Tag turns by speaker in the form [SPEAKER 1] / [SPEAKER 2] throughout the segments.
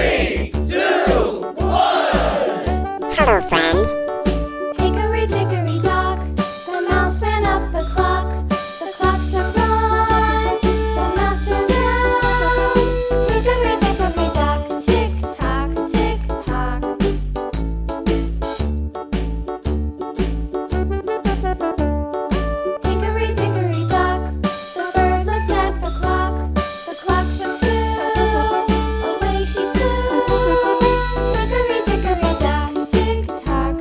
[SPEAKER 1] 3, 2, 1.
[SPEAKER 2] Hello, friends.
[SPEAKER 3] Hickory dickory dock, the mouse ran up the clock. The clock struck one, the mouse ran down. Hickory dickory dock, tick tock, tick tock. Hickory dickory dock, the bird looked at the clock. The clock struck two, away she flew. Hickory dickory dock, tick tock,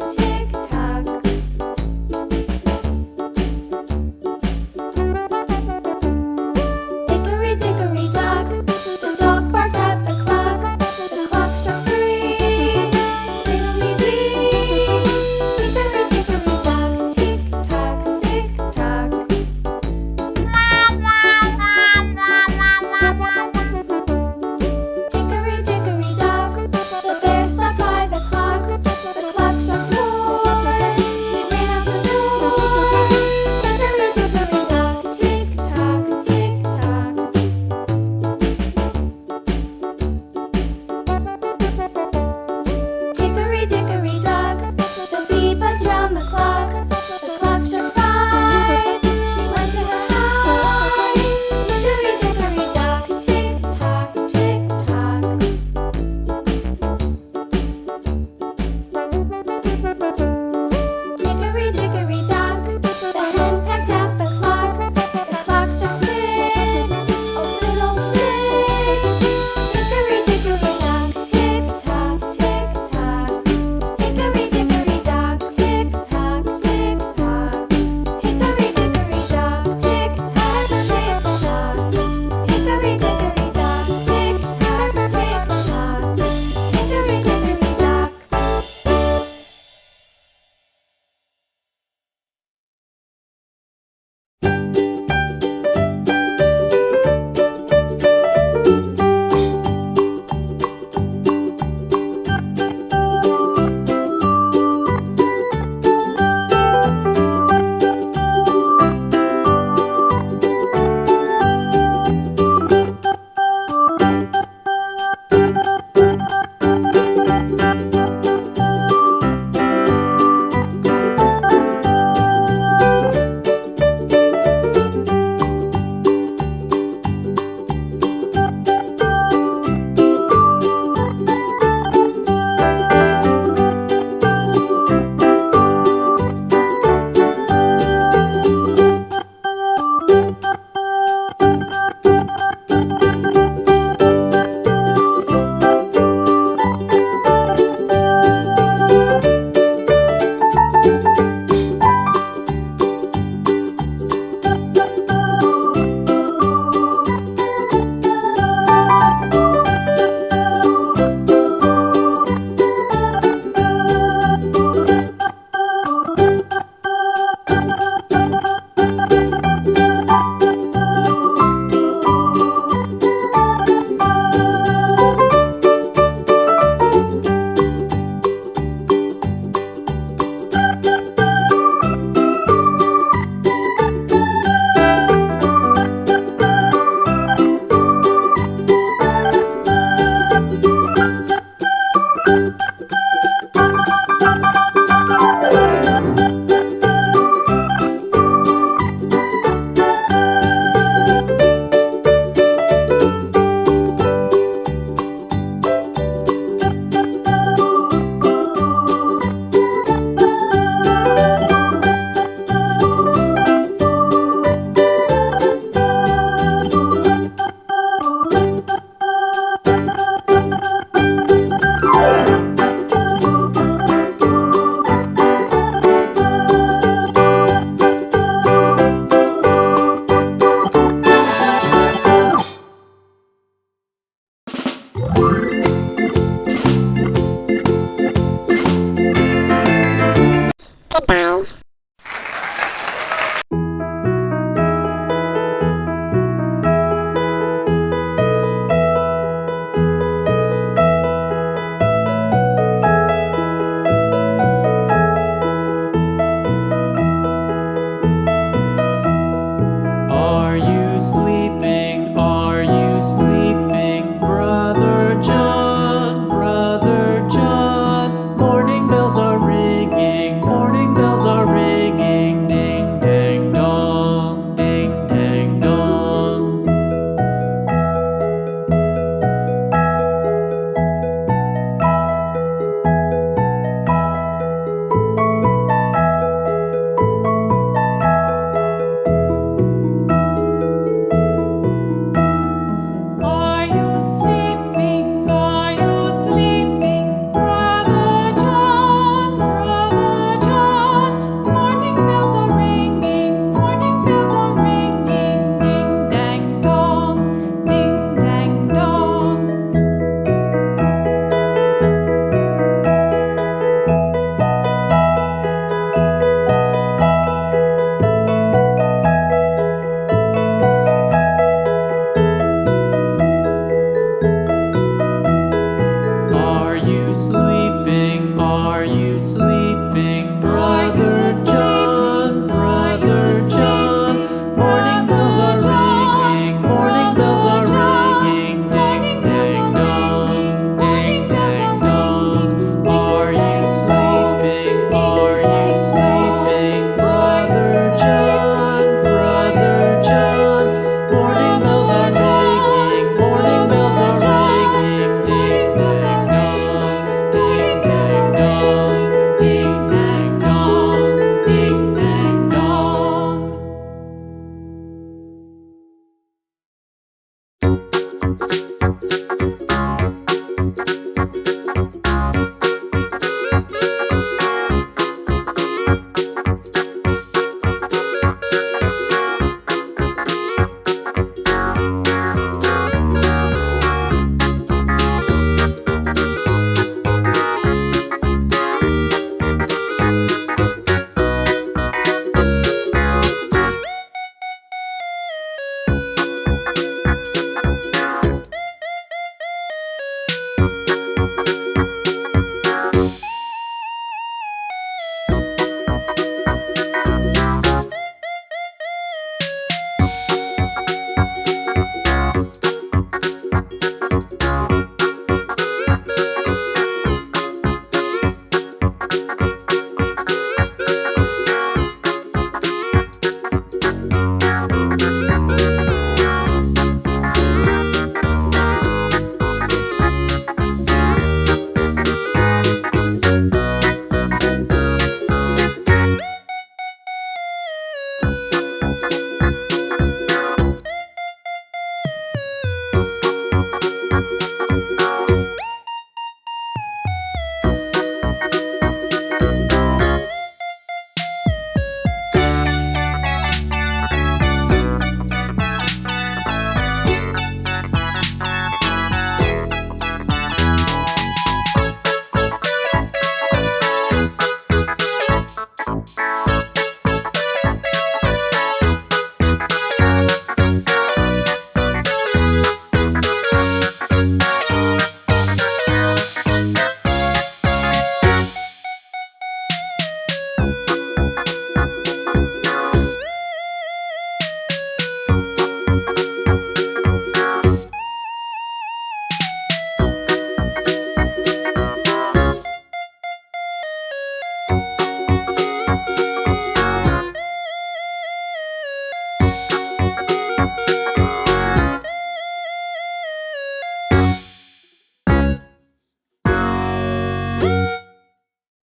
[SPEAKER 2] sleeping? Are you sleeping? Brother John, Brother John. Morning bells are ringing, morning bells are ringing. Ding, ding, dong, ding, ding, dong. Are you sleeping? Are you sleeping? Brother John, Brother John. Morning bells are ringing, morning bells are ringing. Ding, ding, dong, ding, ding, dong. Ding, ding, dong, ding, ding, dong.